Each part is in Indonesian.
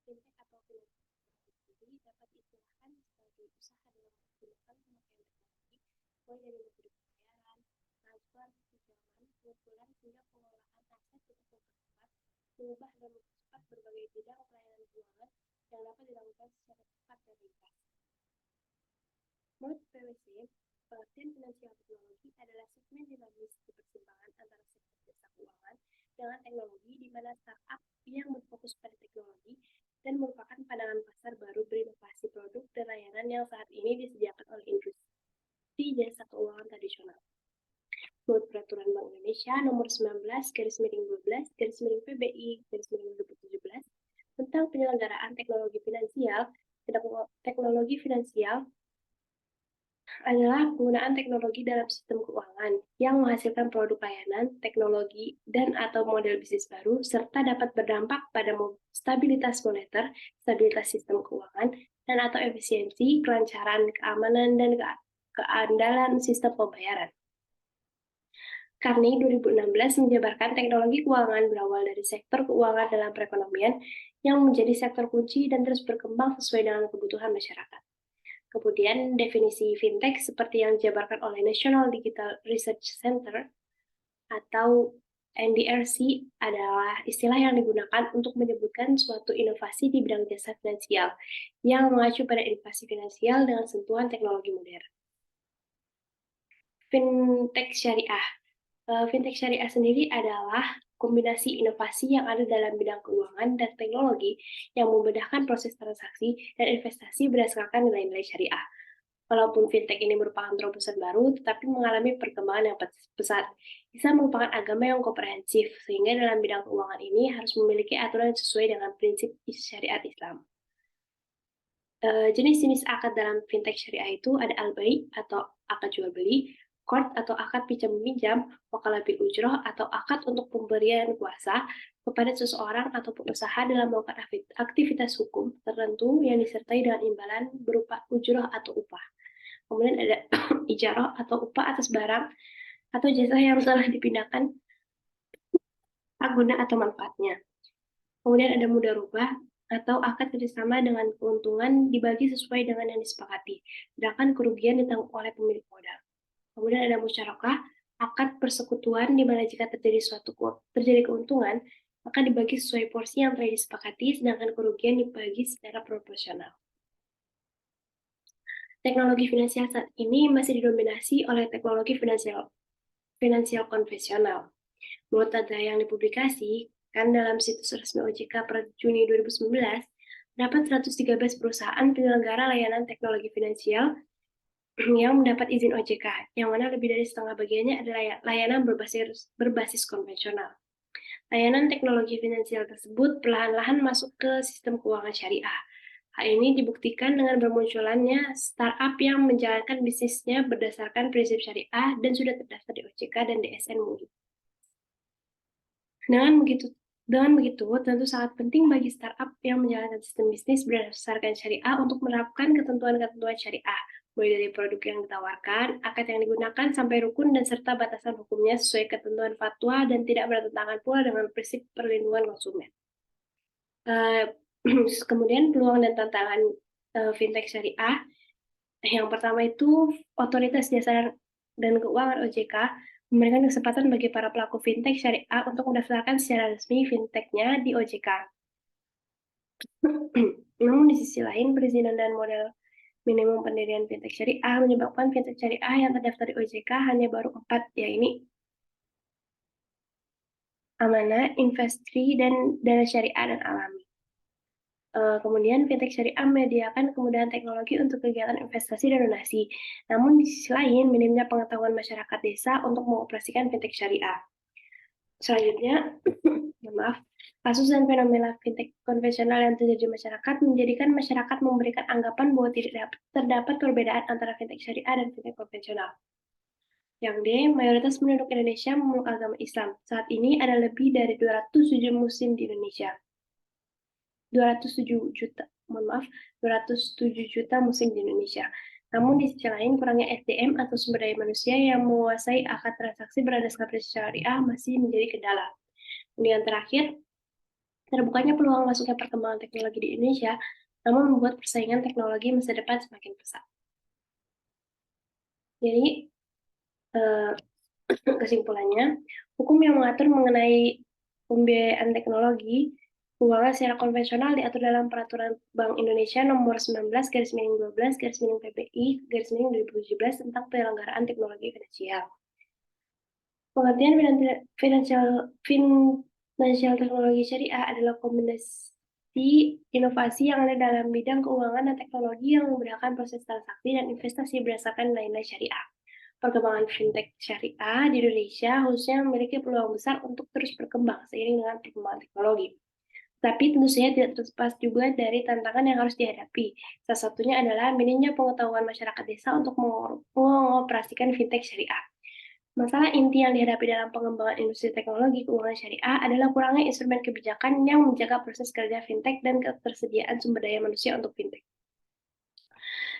Fintech atau finansial dapat diistilahkan sebagai usaha dalam menggunakan pemakaian teknologi, mulai dari metode pembayaran, transfer, pinjaman, pengumpulan hingga pengelolaan aset untuk mempercepat, mengubah dan mempercepat berbagai bidang pelayanan keuangan yang dapat dilakukan secara cepat dan ringkas. Menurut PwC, pengertian finansial teknologi adalah segmen dinamis di persimpangan antara sektor jasa keuangan dengan teknologi, di mana startup yang berfokus pada teknologi dan merupakan pandangan pasar baru berinovasi produk dan layanan yang saat ini disediakan oleh industri jasa keuangan tradisional. Menurut Peraturan Bank Indonesia Nomor 19/12/PBI/2017 tentang penyelenggaraan teknologi finansial adalah penggunaan teknologi dalam sistem keuangan yang menghasilkan produk layanan, teknologi, dan/atau model bisnis baru, serta dapat berdampak pada stabilitas moneter, stabilitas sistem keuangan, dan/atau efisiensi, kelancaran, keamanan, dan keandalan sistem pembayaran. Carney 2016 menjabarkan teknologi keuangan berawal dari sektor keuangan dalam perekonomian yang menjadi sektor kunci dan terus berkembang sesuai dengan kebutuhan masyarakat. Kemudian definisi fintech seperti yang dijabarkan oleh National Digital Research Center atau NDRC adalah istilah yang digunakan untuk menyebutkan suatu inovasi di bidang jasa finansial yang mengacu pada inovasi finansial dengan sentuhan teknologi modern. Fintech syariah. Fintech syariah sendiri adalah kombinasi inovasi yang ada dalam bidang keuangan dan teknologi yang memudahkan proses transaksi dan investasi berdasarkan nilai-nilai syariah. Walaupun fintech ini merupakan terobosan baru, tetapi mengalami perkembangan yang pesat. Islam merupakan agama yang komprehensif, sehingga dalam bidang keuangan ini harus memiliki aturan yang sesuai dengan prinsip syariat Islam. Jenis-jenis akad dalam fintech syariah itu ada al-bai atau akad jual beli, qard atau akad pinjam meminjam, wakalah bil ujroh atau akad untuk pemberian kuasa kepada seseorang atau pengusaha dalam melakukan aktivitas hukum tertentu yang disertai dengan imbalan berupa ujroh atau upah. Kemudian ada ijarah atau upah atas barang atau jasa yang telah dipindahkan hak guna atau manfaatnya. Kemudian ada mudharabah atau akad kerjasama dengan keuntungan dibagi sesuai dengan yang disepakati, sedangkan kerugian ditanggung oleh pemilik modal. Kemudian ada musyarakah, akad persekutuan di mana jika terjadi keuntungan, maka dibagi sesuai porsi yang telah disepakati, sedangkan kerugian dibagi secara proporsional. Teknologi finansial saat ini masih didominasi oleh teknologi finansial konvensional. Menurut data yang dipublikasikan dalam situs resmi OJK per Juni 2019, terdapat 113 perusahaan penyelenggara layanan teknologi finansial yang mendapat izin OJK, yang mana lebih dari setengah bagiannya adalah layanan berbasis konvensional. Layanan teknologi finansial tersebut perlahan-lahan masuk ke sistem keuangan syariah. Hal ini dibuktikan dengan bermunculannya startup yang menjalankan bisnisnya berdasarkan prinsip syariah dan sudah terdaftar di OJK dan DSN MUI. Dengan begitu, tentu sangat penting bagi startup yang menjalankan sistem bisnis berdasarkan syariah untuk menerapkan ketentuan-ketentuan syariah, mulai dari produk yang ditawarkan, akad yang digunakan, sampai rukun dan serta batasan hukumnya sesuai ketentuan fatwa dan tidak bertentangan pula dengan prinsip perlindungan konsumen. Kemudian peluang dan tantangan fintech syariah. Yang pertama itu Otoritas Jasa dan Keuangan OJK memberikan kesempatan bagi para pelaku fintech syariah untuk mendaftarkan secara resmi fintech-nya di OJK. Namun di sisi lain, perizinan dan modal minimum pendirian fintech syariah menyebabkan fintech syariah yang terdaftar di OJK hanya baru 4, yaitu Amanah, Investri, dan Dana Syariah dan Alami. Kemudian fintech syariah menyediakan kemudahan teknologi untuk kegiatan investasi dan donasi. Namun di sisi lain, minimnya pengetahuan masyarakat desa untuk mengoperasikan fintech syariah. Selanjutnya, mohon maaf, kasus dan fenomena fintech konvensional yang terjadi di masyarakat menjadikan masyarakat memberikan anggapan bahwa tidak terdapat perbedaan antara fintech syariah dan fintech konvensional. Yang D, mayoritas penduduk Indonesia memeluk agama Islam. Saat ini ada lebih dari 207 muslim di Indonesia. 207 juta, mohon maaf, 207 juta muslim di Indonesia. Namun di sisi lain, kurangnya SDM atau sumber daya manusia yang menguasai akad transaksi berdasarkan prinsip syariah masih menjadi kendala. Kemudian terakhir, terbukanya peluang masuknya perkembangan teknologi di Indonesia, namun membuat persaingan teknologi masa depan semakin pesat. Jadi, kesimpulannya, hukum yang mengatur mengenai pembiayaan teknologi keuangan secara konvensional diatur dalam Peraturan Bank Indonesia Nomor 19/12/PBI/2017 tentang penyelenggaraan teknologi finansial. Pengertian finansial teknologi syariah adalah kombinasi inovasi yang ada dalam bidang keuangan dan teknologi yang memudahkan proses transaksi dan investasi berdasarkan nilai-nilai syariah. Perkembangan fintech syariah di Indonesia khususnya memiliki peluang besar untuk terus berkembang seiring dengan perkembangan teknologi. Tapi tentu saja tidak terlepas juga dari tantangan yang harus dihadapi. Salah satunya adalah minimnya pengetahuan masyarakat desa untuk mengoperasikan fintech syariah. Masalah inti yang dihadapi dalam pengembangan industri teknologi keuangan syariah adalah kurangnya instrumen kebijakan yang menjaga proses kerja fintech dan ketersediaan sumber daya manusia untuk fintech.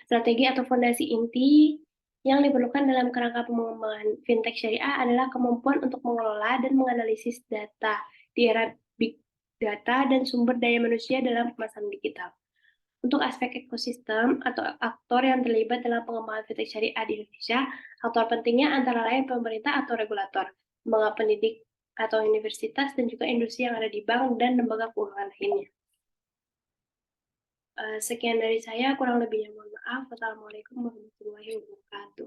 Strategi atau fondasi inti yang diperlukan dalam kerangka pengembangan fintech syariah adalah kemampuan untuk mengelola dan menganalisis data di era big data dan sumber daya manusia dalam pemasaran digital. Untuk aspek ekosistem atau aktor yang terlibat dalam pengembangan fintech syariah di Indonesia, aktor pentingnya antara lain pemerintah atau regulator, lembaga pendidik atau universitas, dan juga industri yang ada di bank dan lembaga keuangan lainnya. Sekian dari saya, kurang lebihnya mohon maaf. Wassalamualaikum warahmatullahi wabarakatuh.